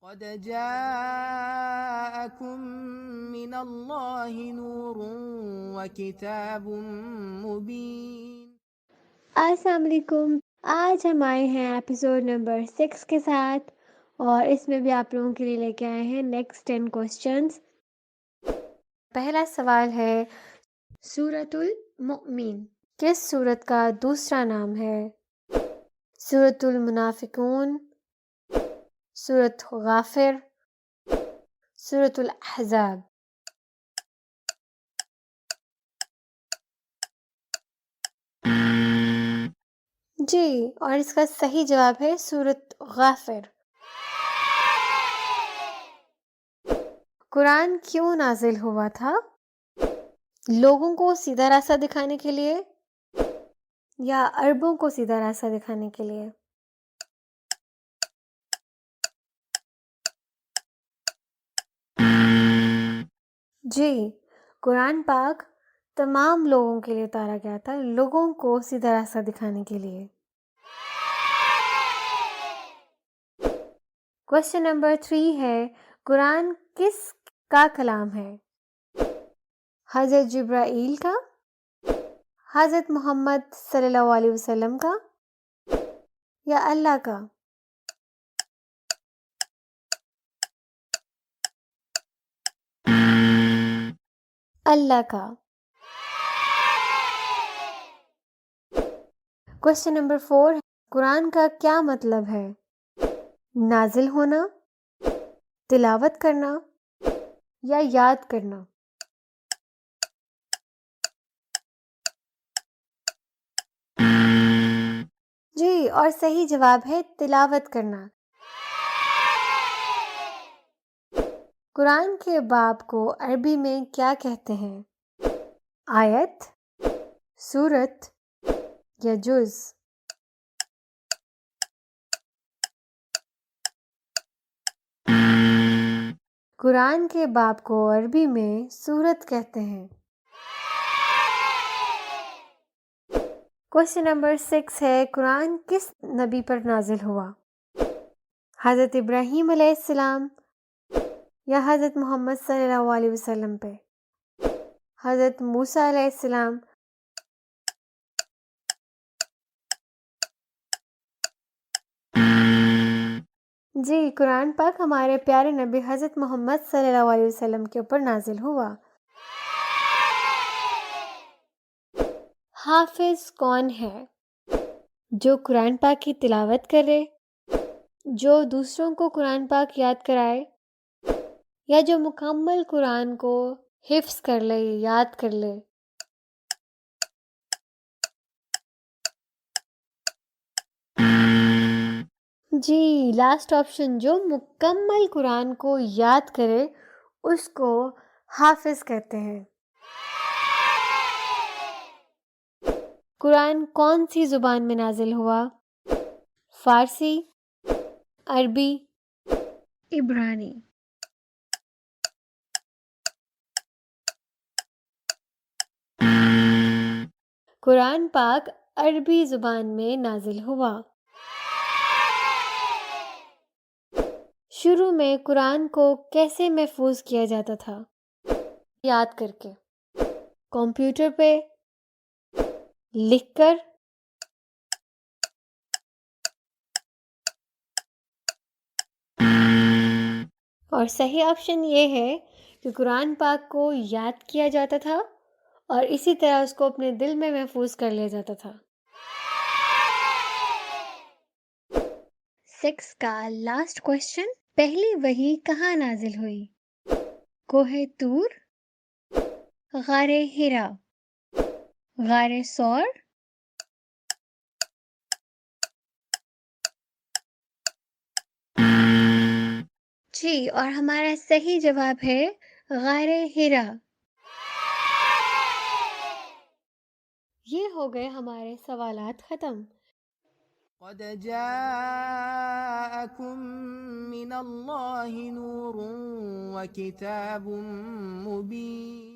قد جاءكم من اللہ نور وکتاب مبین۔ السلام علیکم، آج ہم آئے ہیں ایپیسوڈ نمبر 6 کے ساتھ، اور اس میں بھی آپ لوگوں کے لیے لے کے آئے ہیں نیکسٹ 10 کوسچنز۔ پہلا سوال ہے، سورۃ المؤمن کس سورت کا دوسرا نام ہے؟ سورۃ المنافقون، سورۃ غافر، سورۃ الاحزاب۔ جی، اور اس کا صحیح جواب ہے سورۃ غافر۔ قرآن کیوں نازل ہوا تھا؟ لوگوں کو سیدھا راستہ دکھانے کے لیے یا عربوں کو سیدھا راستہ دکھانے کے لیے؟ جی، قرآن پاک تمام لوگوں کے لیے اتارا گیا تھا، لوگوں کو سیدھا راستہ دکھانے کے لیے۔ کوشچن نمبر 3 ہے، قرآن کس کا کلام ہے؟ حضرت جبرائیل کا، حضرت محمد صلی اللہ علیہ وسلم کا، یا اللہ کا؟ اللہ کا۔ کوشچن نمبر 4 ہے، قرآن کا کیا مطلب ہے؟ نازل ہونا، تلاوت کرنا، یا یاد کرنا؟ جی، اور صحیح جواب ہے تلاوت کرنا۔ قرآن کے باب کو عربی میں کیا کہتے ہیں؟ آیت، سورت، یا جز؟ قرآن کے باب کو عربی میں سورت کہتے ہیں۔ کوشچن نمبر 6 ہے، قرآن کس نبی پر نازل ہوا؟ حضرت ابراہیم علیہ السلام یا حضرت محمد صلی اللہ علیہ وسلم پہ؟ حضرت موسیٰ علیہ السلام، جی، قرآن پاک ہمارے پیارے نبی حضرت محمد صلی اللہ علیہ وسلم کے اوپر نازل ہوا۔ حافظ کون ہے؟ جو قرآن پاک کی تلاوت کرے، جو دوسروں کو قرآن پاک یاد کرائے، یا جو مکمل قرآن کو حفظ کر لے، یاد کر لے؟ جی، لاسٹ آپشن، جو مکمل قرآن کو یاد کرے اس کو حافظ کہتے ہیں۔ قرآن کون سی زبان میں نازل ہوا؟ فارسی، عربی، عبرانی؟ قرآن پاک عربی زبان میں نازل ہوا۔ شروع میں قرآن کو کیسے محفوظ کیا جاتا تھا؟ یاد کر کے، کمپیوٹر پہ، لکھ کر، اور صحیح آپشن یہ ہے کہ قرآن پاک کو یاد کیا جاتا تھا اور اسی طرح اس کو اپنے دل میں محفوظ کر لیا جاتا تھا۔ 6 کا لاسٹ کوشچن، پہلی وحی کہاں نازل ہوئی؟ کوہ طور، غار حرا، غار ثور؟ جی، اور ہمارا صحیح جواب ہے غار حرا۔ یہ ہو گئے ہمارے سوالات ختم۔ قد جاءكم من اللہ نور وکتاب مبین۔